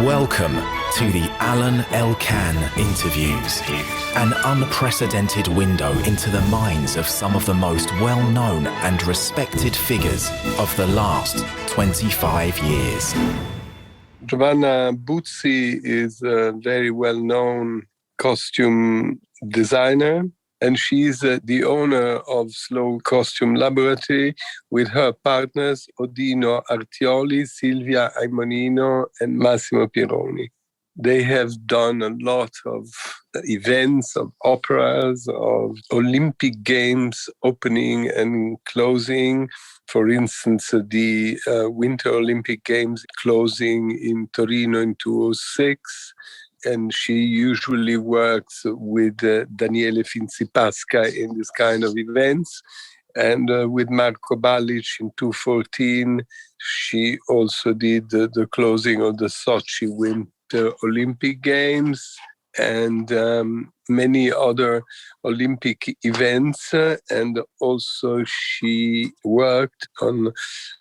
Welcome to the Alain Elkann interviews, an unprecedented window into the minds of some of the most well-known and respected figures of the last 25 years. Giovanna Buzzi is a very well-known costume designer, and she's the owner of SlowCostume Laboratory with her partners Odino Artioli, Silvia Aimonino, and Massimo Pironi. They have done a lot of events, of operas, of Olympic Games opening and closing. For instance, the Winter Olympic Games closing in Torino in 2006. And she usually works with Daniele Finzi-Pasca in this kind of events. And with Marco Balic in 2014, she also did the closing of the Sochi Winter Olympic Games and many other Olympic events. And also she worked on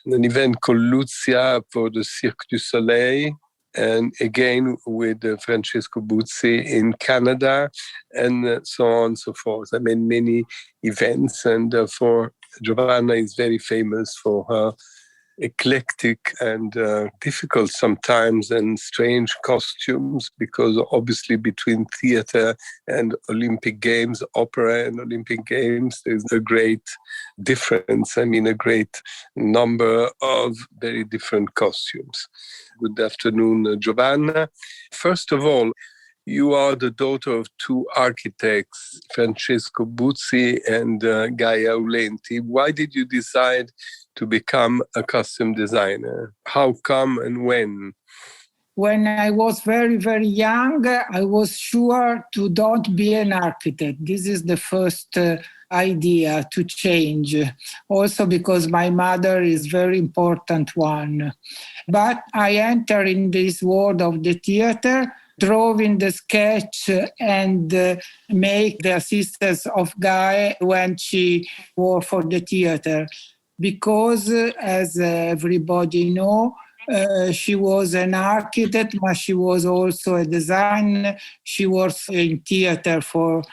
an event called Lucia for the Cirque du Soleil, and again with Francesco Buzzi in Canada, and so on and so forth. I mean, many events, and for Giovanna is very famous for her eclectic and difficult sometimes and strange costumes, because obviously between theater and Olympic Games, opera and Olympic Games, there's a great difference. I mean, a great number of very different costumes. Good afternoon, Giovanna. First of all, you are the daughter of two architects, Francesco Buzzi and Gaia Aulenti. Why did you decide to become a costume designer? How come and when? When I was very, very young, I was sure to don't be an architect. This is the first idea to change. Also because my mother is very important one. But I entered in this world of the theater, drawing the sketch and make the assistance of Gaia when she worked for the theater. Because, as everybody knows, she was an architect, but she was also a designer. She was in theater for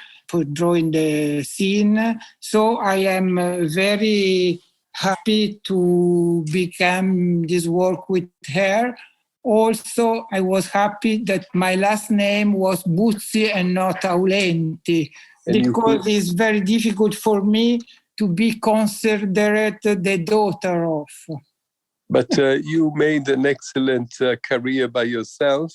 drawing the scene. So I am very happy to become this work with her. Also, I was happy that my last name was Buzzi and not Aulenti, because it's very difficult for me to be considered the daughter of. But you made an excellent career by yourself.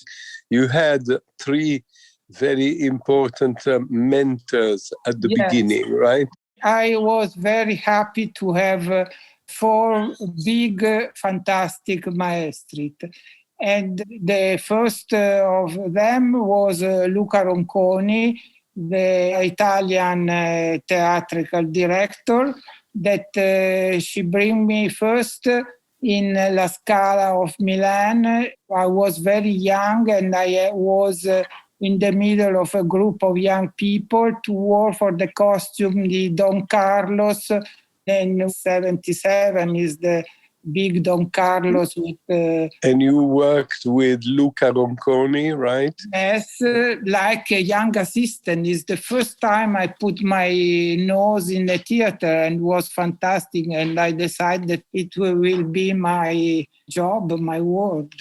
You had three very important mentors at the beginning, right? I was very happy to have four big, fantastic maestri. And the first of them was Luca Ronconi, the Italian theatrical director, that she bring me first in La Scala of Milan. I was very young and I was in the middle of a group of young people to work for the costume, the Don Carlos. Then 77 is the big Don Carlos with... And you worked with Luca Ronconi, right? Yes, like a young assistant. It's the first time I put my nose in the theater, and was fantastic. And I decided that it will be my job, my work.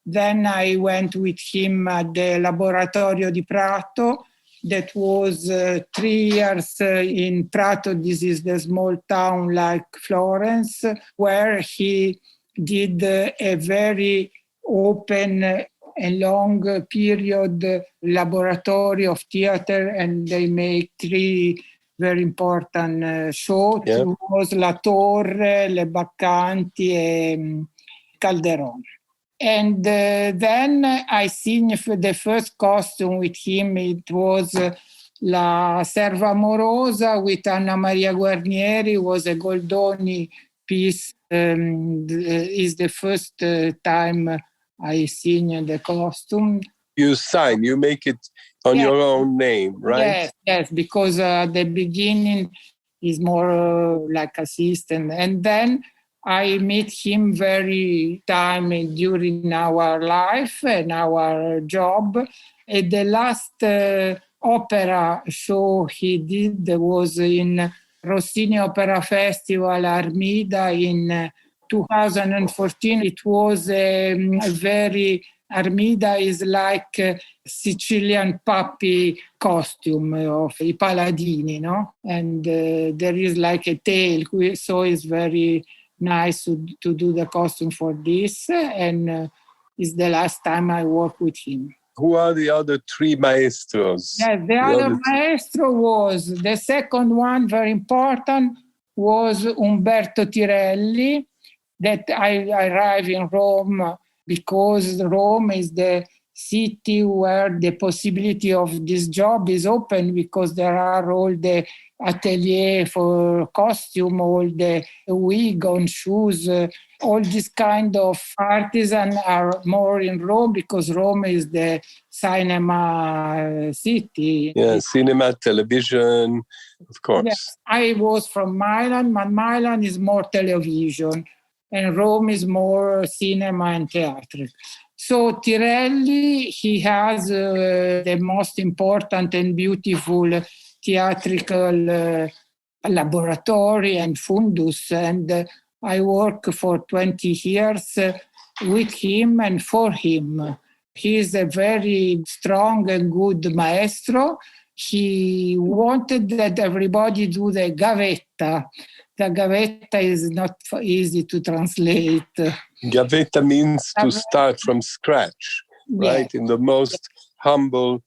Then I went with him at the Laboratorio di Prato. That was 3 years in Prato. This is the small town like Florence, where he did a very open and long period laboratory of theater, and they make 3 very important shows. It was La Torre, Le Baccanti, and Calderon. And then I seen the first costume with him. It was La Serva Amorosa with Anna Maria Guarnieri. It was a Goldoni piece. Is the first time I seen the costume. You sign, you make it on your own name, right? Yes, because at the beginning is more like assistant. And then I meet him very time during our life and our job. And the last opera show he did was in Rossini Opera Festival, Armida, in 2014. It was a very, Armida is like a Sicilian puppy costume of I Paladini, no? And there is like a tail, so it's very nice to do the costume for this. And it's the last time I work with him. Who are the other three maestros? Yes, the other maestro was, the second one, very important, was Umberto Tirelli, that I arrived in Rome because Rome is the city where the possibility of this job is open, because there are all the atelier for costume, all the wig on shoes, all this kind of artisan are more in Rome, because Rome is the cinema city. Yeah, cinema, television, of course. Yes. I was from Milan, but Milan is more television, and Rome is more cinema and theatre. So Tirelli, he has the most important and beautiful theatrical laboratory and fundus, and I work for 20 years with him and for him. He is a very strong and good maestro. He wanted that everybody do the gavetta. The gavetta is not easy to translate. Gavetta means to start from scratch, right? Yeah. In the most humble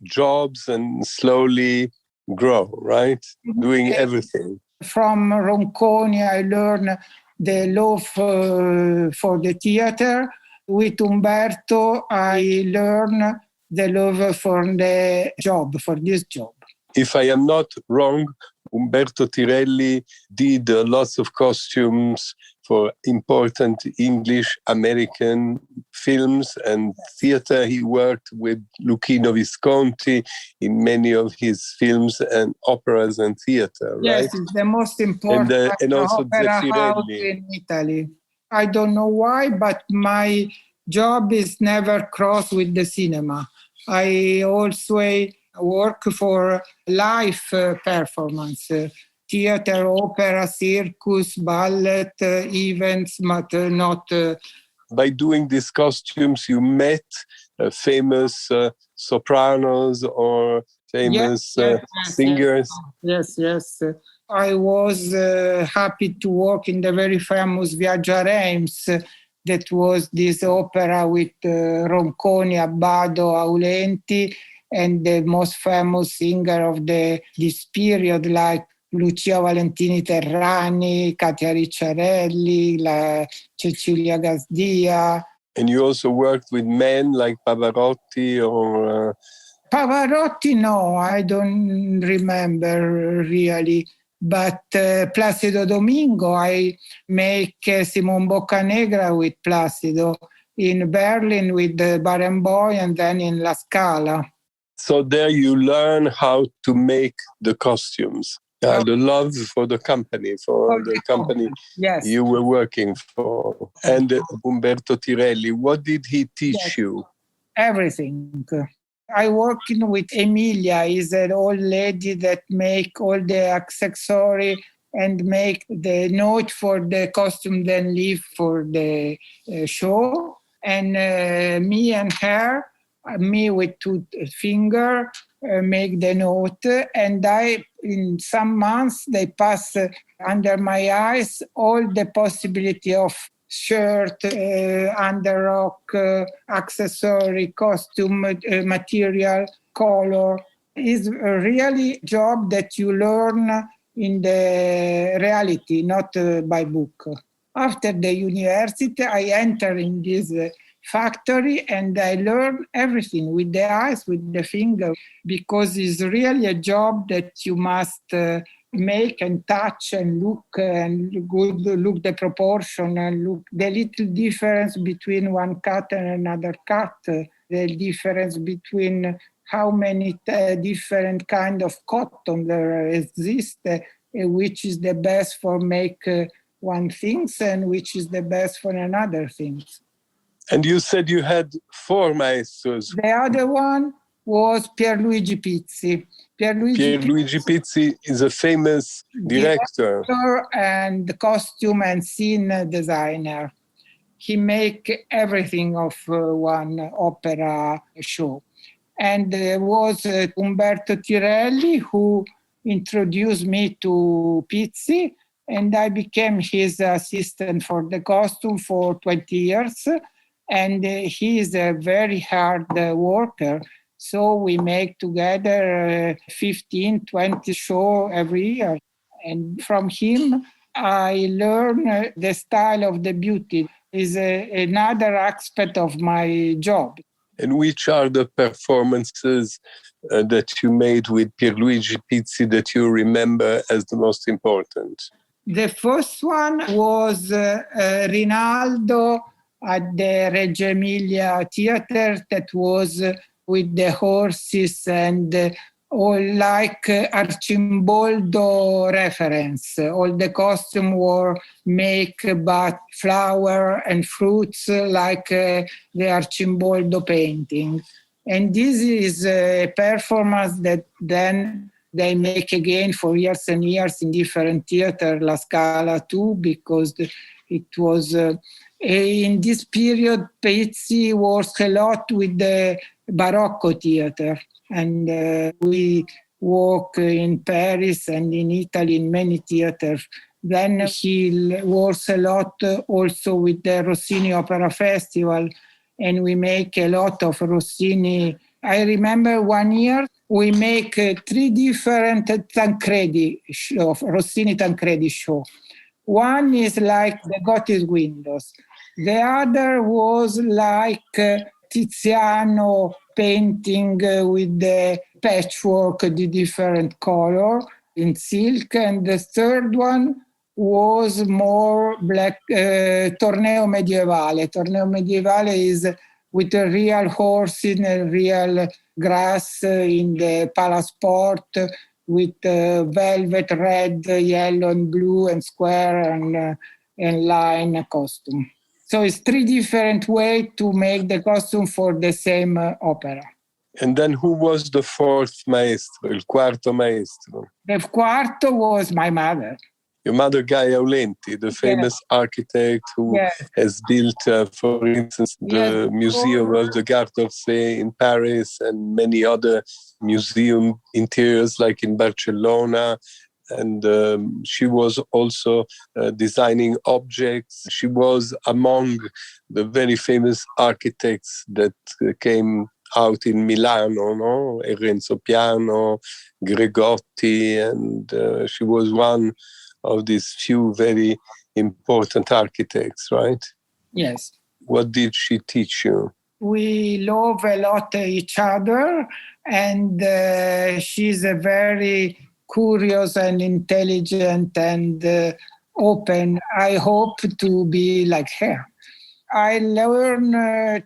jobs and slowly grow, right? Doing everything. From Ronconi, I learned the love for the theater. With Umberto, I learned the love for the job, for this job. If I am not wrong, Umberto Tirelli did lots of costumes for important English, American films and theater. He worked with Luchino Visconti in many of his films and operas and theater, right? Yes, it's the most important and also opera house in Italy. I don't know why, but my job is never crossed with the cinema. I also work for live performance, theater, opera, circus, ballet, events, but not... By doing these costumes, you met famous sopranos or famous singers? Yes. I was happy to work in the very famous Viaggio a Reims. That was this opera with Ronconi, Abbado, Aulenti, and the most famous singer of this period, like Lucia Valentini Terrani, Katia Ricciarelli, Cecilia Gasdia. And you also worked with men like Pavarotti or... Pavarotti, no, I don't remember really. But Placido Domingo, I make Simon Boccanegra with Placido, in Berlin with Barenboim, and then in La Scala. So there you learn how to make the costumes. The love for the company, yes. You were working for. And Umberto Tirelli, what did he teach you? Everything. I working with Emilia, is an old lady that make all the accessory and make the note for the costume, then leave for the show. And me and her, me with 2 fingers, make the note. And in some months, they pass under my eyes all the possibility of shirt, underrock, accessory, costume, material, color. Is a really job that you learn in the reality, not by book. After the university, I enter in this factory and I learn everything with the eyes, with the finger, because it's really a job that you must make and touch and look the proportion and look the little difference between one cut and another cut, the difference between how many different kind of cotton there exist, which is the best for make one thing and which is the best for another thing. And you said you had 4 maestros. The other one was Pierluigi Pizzi. Pierluigi Pizzi is a famous director and costume and scene designer. He make everything of one opera show. And there was Umberto Tirelli who introduced me to Pizzi, and I became his assistant for the costume for 20 years. And he is a very hard worker. So we make together 15, 20 shows every year. And from him, I learn the style of the beauty. Is another aspect of my job. And which are the performances that you made with Pierluigi Pizzi that you remember as the most important? The first one was Rinaldo at the Reggio Emilia Theatre, that was with the horses and all like Arcimboldo reference. All the costume were made but flower and fruits like the Arcimboldo painting. And this is a performance that then they make again for years and years in different theater, La Scala too, because it was in this period Pizzi works a lot with the Barocco theater. And we work in Paris and in Italy in many theaters. Then he works a lot also with the Rossini Opera Festival, and we make a lot of Rossini. I remember one year we make 3 different Tancredi show, Rossini Tancredi show. One is like the Gothic windows. The other was like Tiziano painting with the patchwork, the different color in silk. And the third one was more black, Torneo Medievale. Torneo Medievale is with a real horse in a real grass in the Palace Port with velvet, red, yellow, and blue, and square and line costume. So it's 3 different ways to make the costume for the same opera. And then who was the 4th maestro, il quarto maestro? The quarto was my mother. Your mother, Gaia Aulenti, the famous architect who has built, for instance, the Museum of the Gare d'Orsay in Paris and many other museum interiors like in Barcelona. And she was also designing objects. She was among the very famous architects that came out in Milano, no? Renzo Piano, Gregotti, and she was one of these few very important architects, right? Yes. What did she teach you? We love a lot each other, and she's a very curious and intelligent and open. I hope to be like her. I learn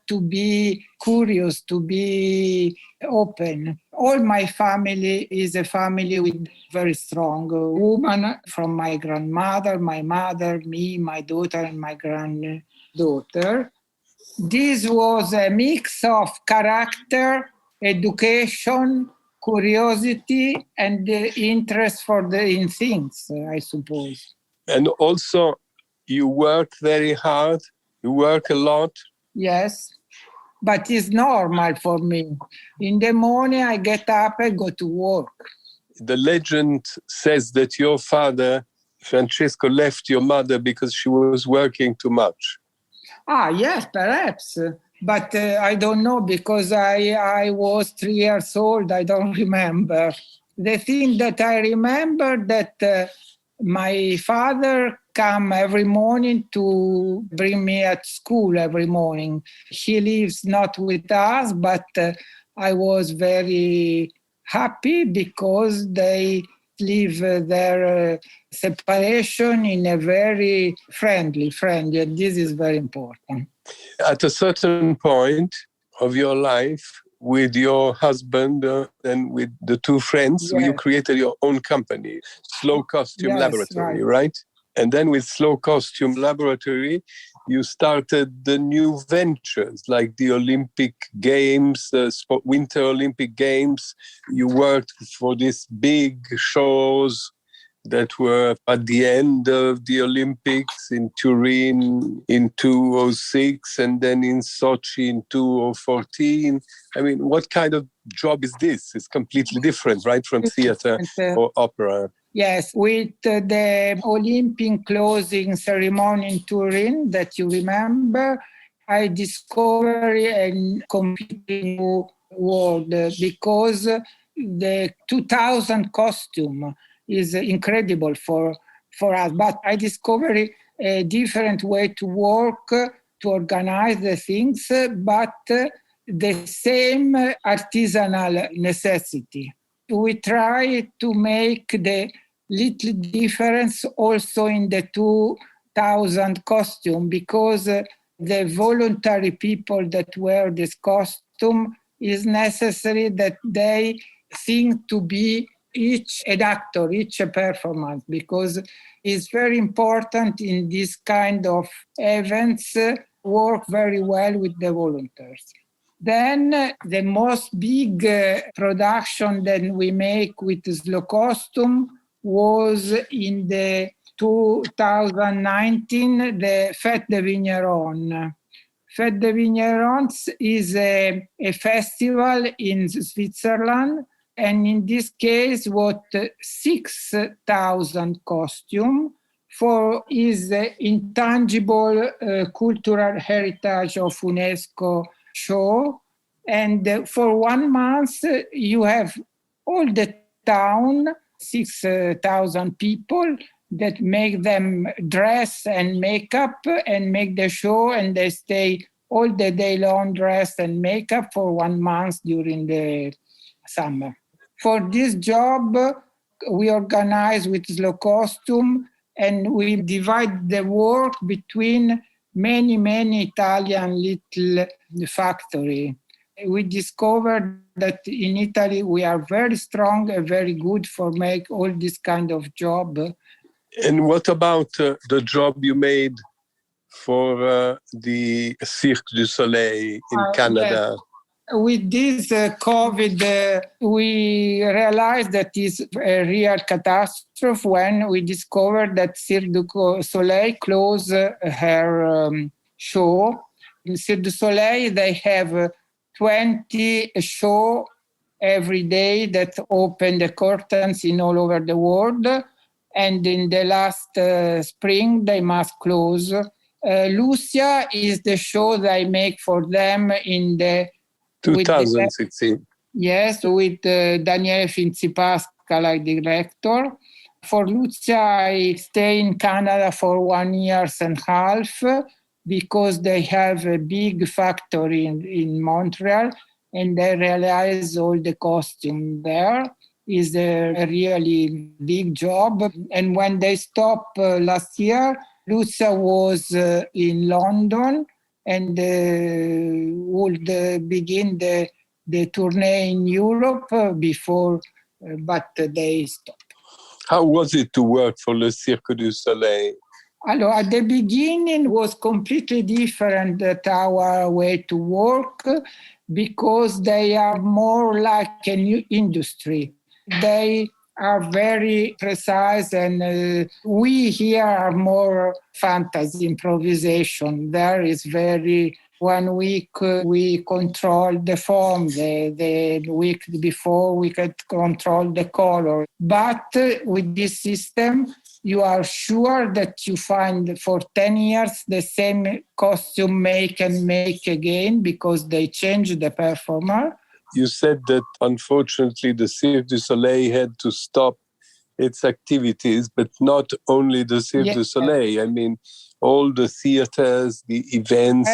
to be curious, to be open. All my family is a family with very strong woman, from my grandmother, my mother, me, my daughter, and my granddaughter. This was a mix of character, education, curiosity, and the interest in things, I suppose. And also, you work very hard. You work a lot. Yes, but it's normal for me. In the morning, I get up and go to work. The legend says that your father, Francesco, left your mother because she was working too much. Yes, perhaps. But I don't know, because I was 3 years old. I don't remember. The thing that I remember that my father come every morning to bring me at school every morning. He lives not with us, but I was very happy because they live their separation in a very friendly, and this is very important. At a certain point of your life, with your husband and with the 2 friends, you created your own company, SlowCostume Laboratory, right? And then with SlowCostume Laboratory, you started the new ventures like the Olympic Games, Winter Olympic Games. You worked for these big shows that were at the end of the Olympics in Turin in 2006 and then in Sochi in 2014. I mean, what kind of job is this? It's completely different, right, from theater or opera. Yes, with the Olympic closing ceremony in Turin that you remember, I discovered a completely new world because the 2000 costume is incredible for us. But I discovered a different way to work, to organize the things, but the same artisanal necessity. We try to make the little difference also in the 2000 costume because the voluntary people that wear this costume is necessary that they think to be each an actor, each a performance, because it's very important in this kind of events work very well with the volunteers. Then the most big production that we make with SlowCostume was in the 2019, the Fête de Vigneron. Fête de Vignerons is a festival in Switzerland, and in this case, what 6,000 costume for is the intangible cultural heritage of UNESCO show. And for 1 month, you have all the town, 6,000 people that make them dress and makeup and make the show, and they stay all the day long dressed and makeup for 1 month during the summer. For this job, we organize with SlowCostume and we divide the work between many Italian little factory. We discovered that in Italy we are very strong and very good for make all this kind of job. And what about the job you made for the Cirque du Soleil in Canada? Yes. With this COVID, we realized that it's a real catastrophe when we discovered that Cirque du Soleil closed her show. In Cirque du Soleil, they have 20 shows every day that open the curtains in all over the world. And in the last spring, they must close. Lucia is the show they make for them in the 2016. Yes, with Daniele Finzi-Pasca like director. For Lucia, I stay in Canada for 1 year and a half because they have a big factory in Montreal and they realize all the costume there. Is a really big job. And when they stopped last year, Lucia was in London and would begin the tournée in Europe before, but they stopped. How was it to work for Le Cirque du Soleil? At the beginning was completely different at our way to work because they are more like a new industry. They are very precise and we here are more fantasy, improvisation. There is very, 1 week we control the form, the week before we could control the color. But with this system, you are sure that you find for 10 years the same costume make again because they change the performer. You said that unfortunately the Cirque du Soleil had to stop its activities, but not only the Cirque du Soleil. I mean, all the theaters, the events,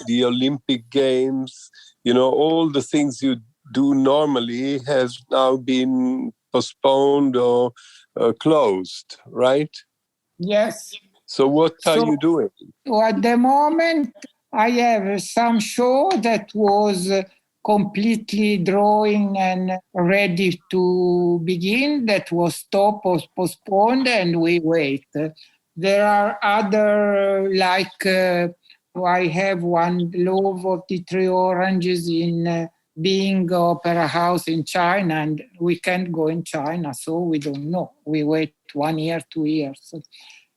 the Olympic Games, all the things you do normally have now been postponed or closed, right? Yes. So what are you doing? At the moment, I have some show that was completely drawing and ready to begin, that was stopped or postponed, and we wait. There are other, I have one Love of the Three Oranges in Bing Opera House in China, and we can't go in China, so we don't know. We wait 1 year, 2 years.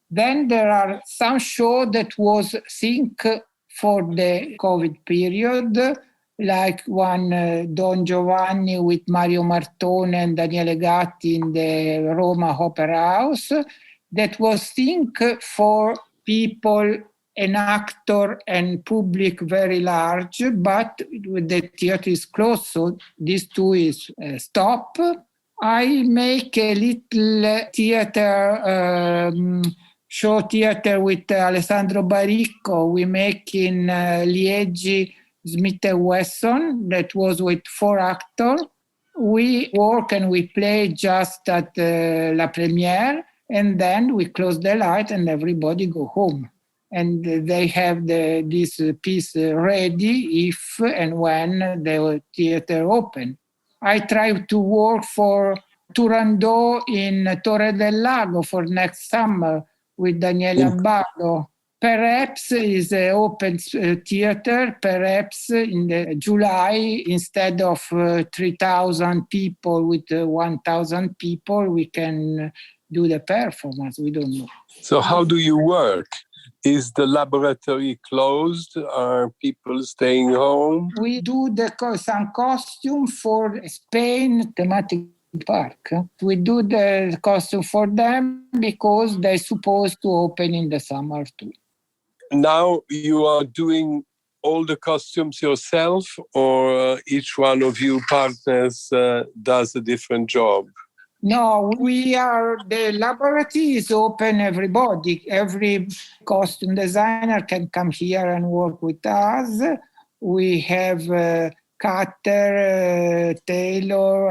Then there are some shows that was think for the COVID period, like one Don Giovanni with Mario Martone and Daniele Gatti in the Roma Opera House, that was think for people, an actor and public very large, but the theater is closed, so these two is stop. I make a little theater, show theater with Alessandro Baricco. We make in Liegi Smith & Wesson, that was with 4 actors. We work and we play just at La Premiere, and then we close the light and everybody go home. And they have this piece ready if and when the theater open. I try to work for Turandot in Torre del Lago for next summer with Daniele Abbado. Perhaps is an open theater, perhaps in the July, instead of 3,000 people with 1,000 people, we can do the performance. We don't know. So how do you work? Is the laboratory closed? Are people staying home? We do some costume for Spain thematic park. We do the costume for them because they're supposed to open in the summer too. Now you are doing all the costumes yourself, or each one of you partners does a different job? No, the laboratory is open, everybody. Every costume designer can come here and work with us. We have cutter, tailor,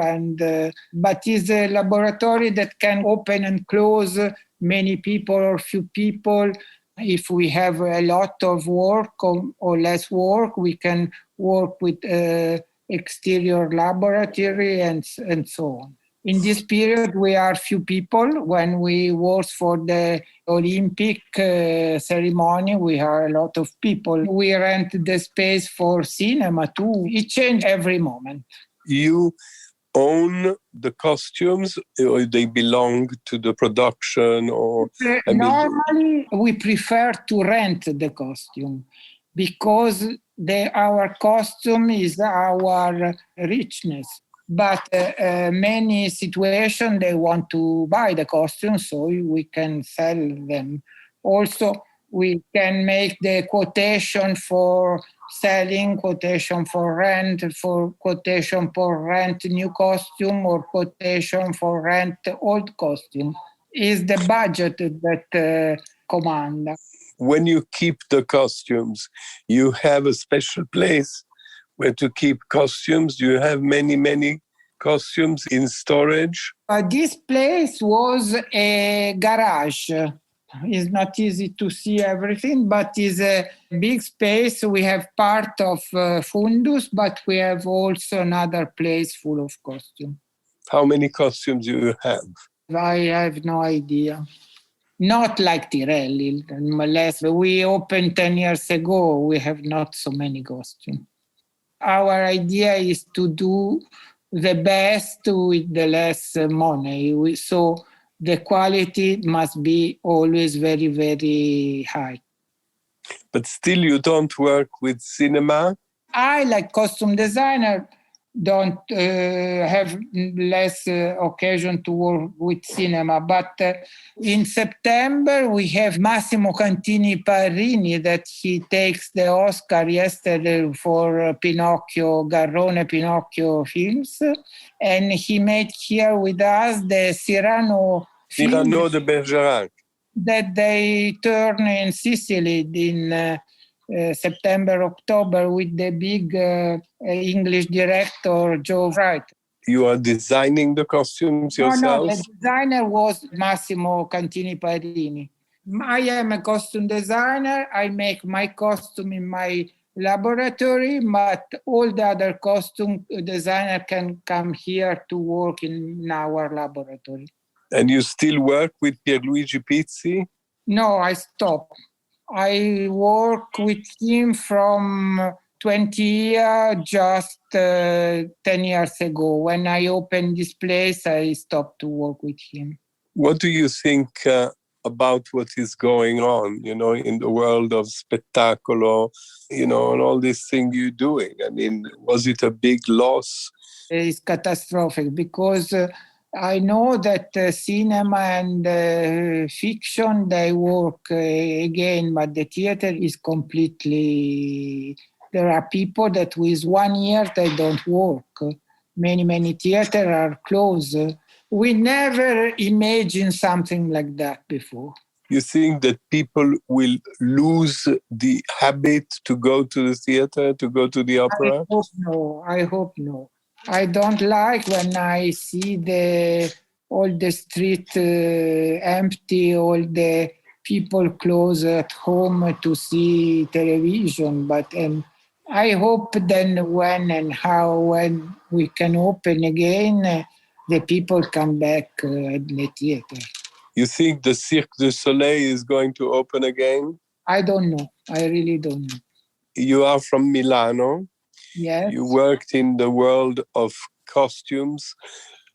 but it's a laboratory that can open and close many people or few people. If we have a lot of work or less work, we can work with exterior laboratory and so on. In this period, we are few people. When we work for the Olympic ceremony, we are a lot of people. We rent the space for cinema too. It changes every moment. You own the costumes, or they belong to the production? Normally, we prefer to rent the costume because our costume is our richness. But many situations, they want to buy the costume, so we can sell them. Also, we can make the quotation for selling, quotation for rent new costume, or quotation for rent old costume. Is the budget that command. When you keep the costumes, you have a special place where to keep costumes? Do you have many costumes in storage? This place was a garage. It's not easy to see everything, but it's a big space. We have part of fundus, but we have also another place full of costumes. How many costumes do you have? I have no idea. Not like Tirelli. Unless we opened 10 years ago, we have not so many costumes. Our idea is to do the best with the less money. So the quality must be always very, very high. But still you don't work with cinema? I, like costume designer, don't have less occasion to work with cinema. But in September, we have Massimo Cantini Parrini that he takes the Oscar yesterday for Garrone Pinocchio films. And he made here with us the Cyrano de Bergerac. That they turn in Sicily in September, October with the big English director, Joe Wright. You are designing the costumes yourself? No, the designer was Massimo Cantini Parrini. I am a costume designer. I make my costume in my laboratory, but all the other costume designer can come here to work in our laboratory. And you still work with Pierluigi Pizzi? No, I stopped. I work with him from 20 years, just 10 years ago. When I opened this place, I stopped to work with him. What do you think about what is going on, in the world of spettacolo, and all these things you're doing? I mean, was it a big loss? It's catastrophic because I know that cinema and fiction, they work again, but the theater is completely... There are people that with 1 year, they don't work. Many theaters are closed. We never imagined something like that before. You think that people will lose the habit to go to the theater, to go to the opera? I hope no. I don't like when I see all the street empty, all the people close at home to see television. But I hope then when we can open again, the people come back at the theater. You think the Cirque du Soleil is going to open again? I don't know. I really don't know. You are from Milano. Yes. You worked in the world of costumes.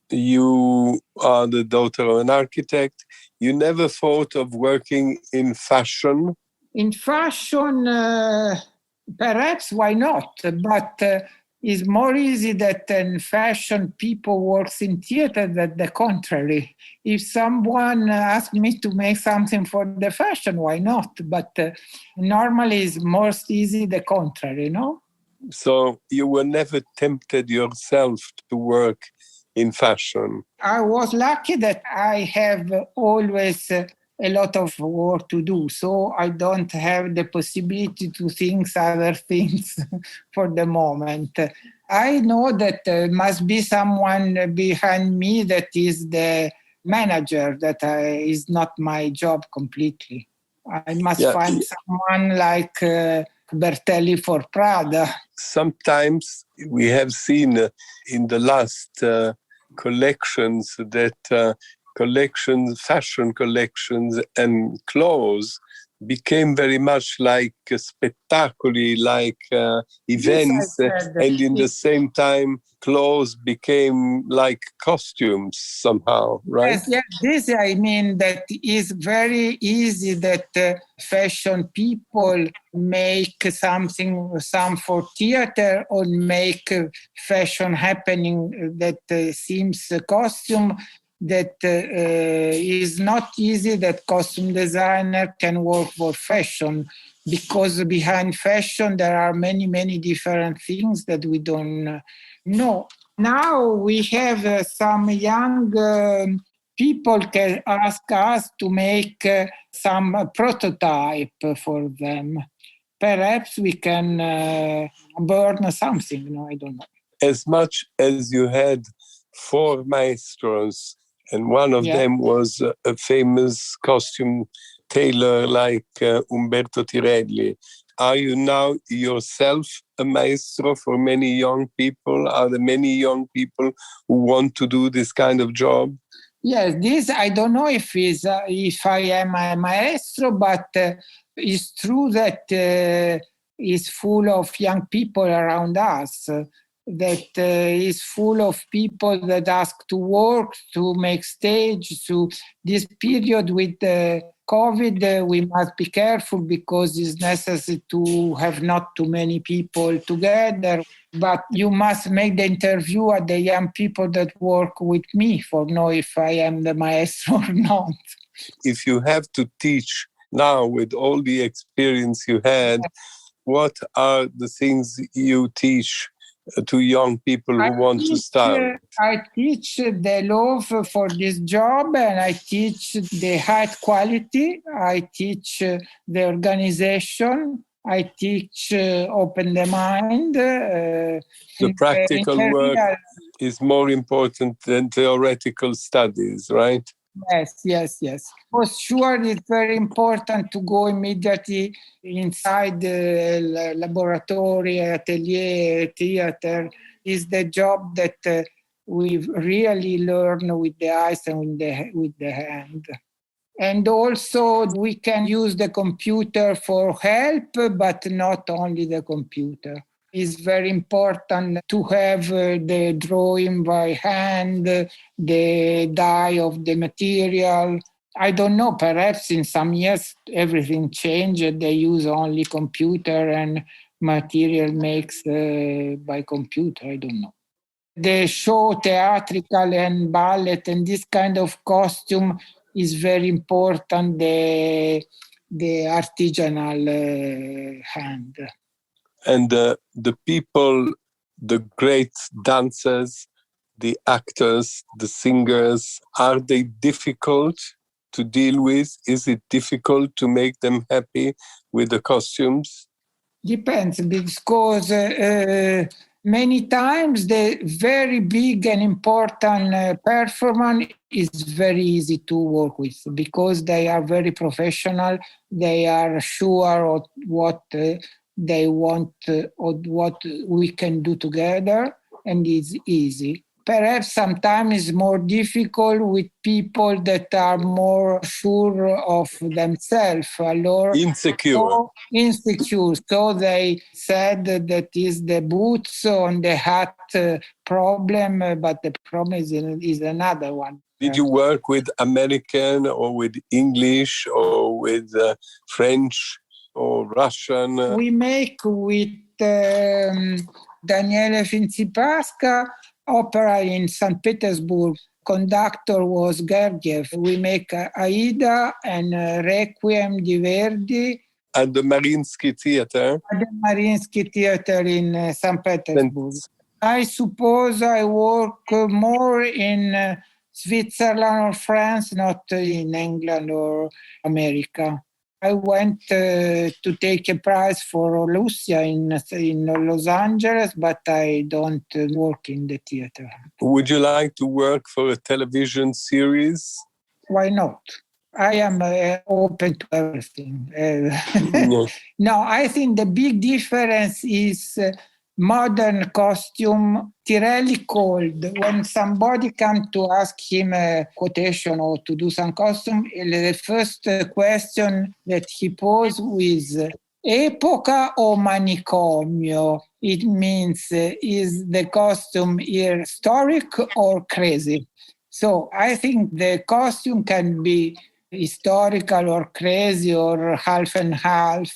You are the daughter of an architect. You never thought of working in fashion? In fashion, perhaps, why not? But it's more easy that in fashion people works in theater than the contrary. If someone asked me to make something for the fashion, why not? But normally it's most easy the contrary, no? So you were never tempted yourself to work in fashion? I was lucky that I have always a lot of work to do, so I don't have the possibility to think other things for the moment. I know that there must be someone behind me that is the manager, that is not my job completely. I must find someone like Bertelli for Prada. Sometimes we have seen in the last collections that fashion collections and clothes became very much like spettacoli, like events, and in the same time clothes became like costumes somehow, right? Yes, this I mean that is very easy that fashion people make some for theater or make fashion happening that seems a costume that is not easy that costume designer can work for fashion, because behind fashion there are many different things that we don't know. Now we have some young people can ask us to make some prototype for them. Perhaps we can burn something. No, I don't know. As much as you had 4 maestros, and one of them was a famous costume tailor like Umberto Tirelli. Are you now yourself a maestro for many young people? Are there many young people who want to do this kind of job? Yes, this I don't know if I am a maestro, but it's true that it's full of young people around us. That is full of people that ask to work, to make stage. So this period with COVID, we must be careful because it's necessary to have not too many people together. But you must make the interview at the young people that work with me for know if I am the maestro or not. If you have to teach now with all the experience you had, what are the things you teach to young people who want to start? I teach the love for this job, and I teach the high quality. I teach the organization. I teach open the mind. The practical work is more important than theoretical studies, right? Yes. For sure, it's very important to go immediately inside the laboratory, atelier, theater. Is the job that we really learn with the eyes and with the hand. And also we can use the computer for help, but not only the computer. It's very important to have the drawing by hand, the dye of the material. I don't know, perhaps in some years everything changed. They use only computer and material makes by computer. I don't know. The show, theatrical and ballet and this kind of costume is very important, the artisanal hand. And the people, the great dancers, the actors, the singers, are they difficult to deal with? Is it difficult to make them happy with the costumes? Depends, because many times the very big and important performance is very easy to work with because they are very professional. They are sure of what they want or what we can do together, and it's easy. Perhaps sometimes it's more difficult with people that are more sure of themselves. Insecure. So they said that is the boots on the hat problem, but the problem is another one. Did you work with American or with English or with French or Russian? We make with Daniele Finzi-Pasca opera in St. Petersburg. Conductor was Gergiev. We make Aida and Requiem di Verdi. At the Mariinsky Theater? At the Mariinsky Theater in St. Petersburg. I suppose I work more in Switzerland or France, not in England or America. I went to take a prize for Lucia in Los Angeles, but I don't work in the theater. Would you like to work for a television series? Why not? I am open to everything. No, I think the big difference is modern costume. Tirelli called, when somebody comes to ask him a quotation or to do some costume, the first question that he posed was epoca o manicomio. It means, is the costume historic or crazy? So I think the costume can be historical or crazy or half and half.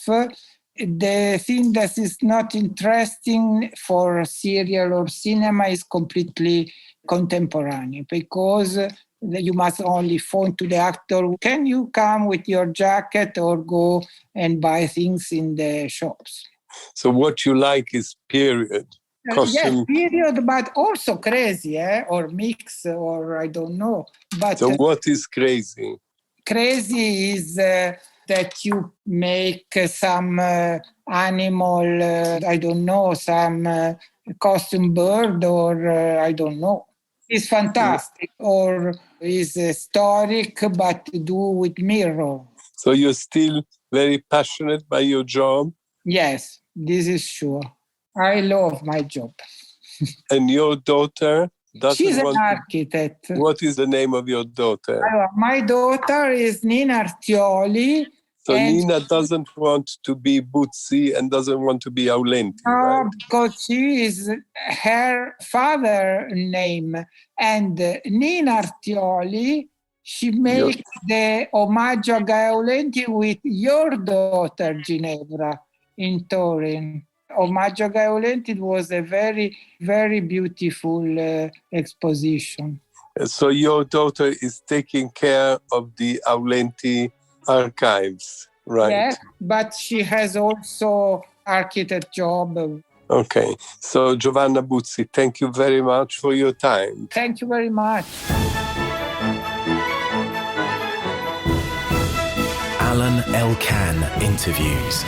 The thing that is not interesting for serial or cinema is completely contemporary, because you must only phone to the actor, can you come with your jacket, or go and buy things in the shops. So what you like is period costume? Yes, period, but also crazy, or mix, or I don't know. But so what is crazy? Crazy is that you make some animal, I don't know, some costume bird, or I don't know. It's fantastic, or is historic, but do with mirror. So you're still very passionate by your job? Yes, this is sure. I love my job. And your daughter? She's an architect. What is the name of your daughter? My daughter is Nina Artioli. So Nina doesn't want to be Buzzi and doesn't want to be Aulenti, right? Because she is her father's name. And Nina Artioli, she makes the Omaggio a Aulenti with your daughter, Ginevra, in Turin. Omaggio a Aulenti was a very, very beautiful exposition. So your daughter is taking care of the Aulenti archives, right? Yes, but she has also architect job. Okay. So Giovanna Buzzi, thank you very much for your time. Thank you very much. Alain Elkann interviews.